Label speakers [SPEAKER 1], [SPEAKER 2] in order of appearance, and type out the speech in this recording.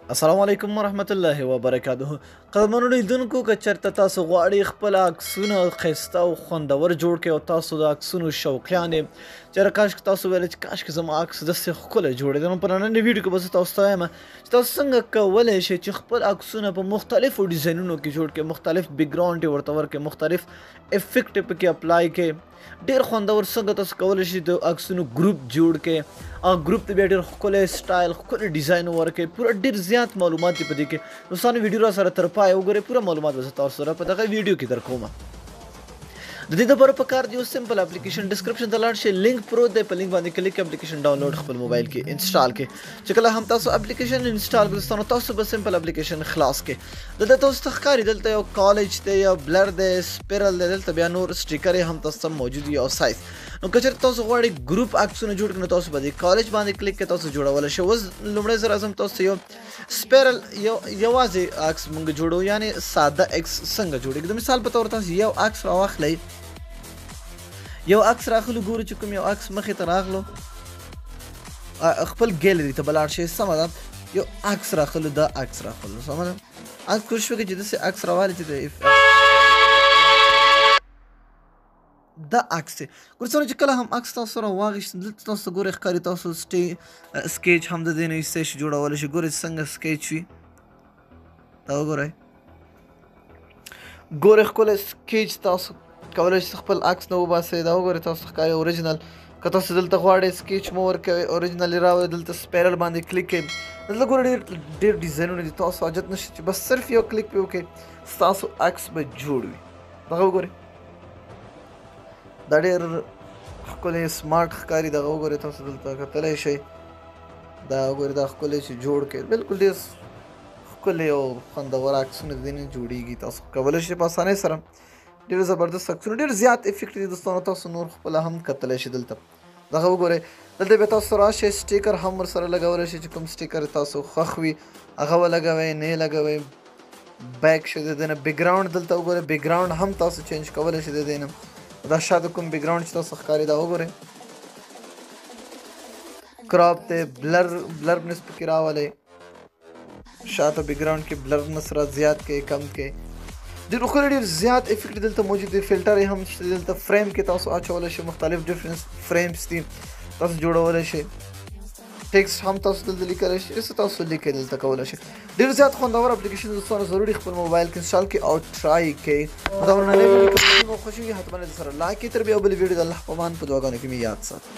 [SPEAKER 1] السلام علیکم ورحمت الله وبرکاته. قدرمنو لیدونکو که چېرته تاسو غواړئ خپل عکسونه ښایسته او خوندور جوړ کړئ او تاسو د عکسونو شوقیان یې چېرې کاشکې تاسو ویلی چې کاشکې زما عکس داسې ښکلی جوړېده نو په نننۍ ویډیو کې به زه تاسو ته وایم چې تاسو څنګه کولی شئ چې خپل عکسونه په مختلفو ډیزاینونو کې جوړ کړئ، مختلف بیکګراونډ یې ورته ورکړئ، مختلف افیکټ یې پکې اپلای کړئ. ډېر خوندور څنګه تاسو کولی شئ د عکسونو ګروپ جوړ کړئ، هغه ګروپ ته بیا ډېر ښکلی سټایل ښکلی ډیزاین ورکړئ. پوره ډېر زیات معلومات دي په دې کې. دوستانو ویډیو را سره تر پایه وګورئ، پوره معلومات به زه تاسو سره په دغه ویډیو کې درکوم. د دې لپاره پکار دی یو سمپل اپلیکیشن ډسکرپشن ته لاړ شئ، لینک پروت دی، په لینک باندې کلیک اپلیکیشن ډاونلوډ خپل موبایل کې انسټال کړئ. چې کله هم تاسو اپلیکیشن انسټال کړئ دوستانو تاسو به سمپل اپلیکیشن خلاص کړئ. دلته تاسو ته ښکاري دلته یو کالج دی، یو بلر دی، سپیرل دی، دلته بیا نور سټیکر هم تاسو ته موجود وي او سایز. نو که چېرته تاسو غواړئ ګروپ عکسونه جوړ کړئ نو تاسو به د کالج باندې کلیک کړئ، تاسو جوړولی شئ. اوس لومړی ځل راځم تاسو ته یو سپیرل یوازې عکس موږ جوړو، یعنې ساده عکس څنګه جوړېږي. د مثال په طور تاسو یو عکس راواخلئ، یو عکس راخلو، ګورو چې کوم یو عکس مخې ته راغلو، خپل ګیلري ته به لاړ شئ. سمه ده، یو عکس راخلو، دا عکس راخلو، سمه ده. عکس کوشش وکړئ چې داسې عکس راوالي چې دا عکس دی. ګورئ چې کله هم عکس تاسو سره واخیست دلته تاسو ته ګورئ ښکاري تاسو سکیچ هم د دې نه ایستی شي جوړولی شي. ګورئ څنګه سکیچ وي، دا وګورئ. ګورئ ښکلی سکیچ تاسو کولی شئ خپل عکس نه وباسئ. دا وګورئ تاسو ښکاري اوریجنل. که تاسو دلته غواړئ سکیچ مو ورکوئ، اوریجنل یې راوړئ، دلته سپیرل باندې کلیک کړئ. دلته ګورئ ډېر ډیزاینونه دي، تاسو حاجت نشته چې بس صرف یو کلیک پې وکړئ ستاسو عکس به جوړ وي. دغه وګورئ، دا ډېر ښکلی سمارټ ښکاري. دغه وګورئ تاسو دلته کتلی شئ، دا وګورئ دا ښکلی چې جوړ کړئ. بالکل ډېر ښکلی او خوندور عکسونه د دې نه جوړېږي. تاسو کولی شئ په اسانۍ سره ډېر زبردست عکسونه، ډېر زیات افیکټ دي دوستانو، تاسو نور خپله هم کتلی شئ. دلته دغه وګورئ، دلته بیا تاسو راشئ سټیکر هم ورسره لګولی شئ، چې کوم سټیکر تاسو خوښ وي هغه ولګوئ، نه یې لګوئ. بیک شو د دې نه بیکګراونډ دلته وګورئ، بیکګراونډ هم تاسو چینج کولی شئ د دې نه. دا شاته کوم بیکګراونډ چې تاسو ښکاري دا وګورئ، کراپ دی، بلرنس پکې راولئ، شاته بیکګراونډ کې بلرنس را زیات کړئ، کم کړئ. ډېر ښکلی ډېر زیات افیکټ دلته موجود دی. فلټر یې هم شته دلته، فریم کې تاسو اچولی شئ، مختلف ډفرنس فریمز دي تاسو جوړولی شئ. ټیکسټ هم تاسو دلته لیکلی شئ، څه تاسو لیکئ دلته کولی شئ. ډېر زیات خوندور اپلیکیشن دوستانو ضروري خپل موبایل کې انسټال کړئ او ټرای کړئ. دا نننۍ ویډیو که مو خوښ وي حتما یې سره لایک کړئ. تر بیا بلې ویډیو د الله په امان په دعاګانو کې مې یاد ساتئ.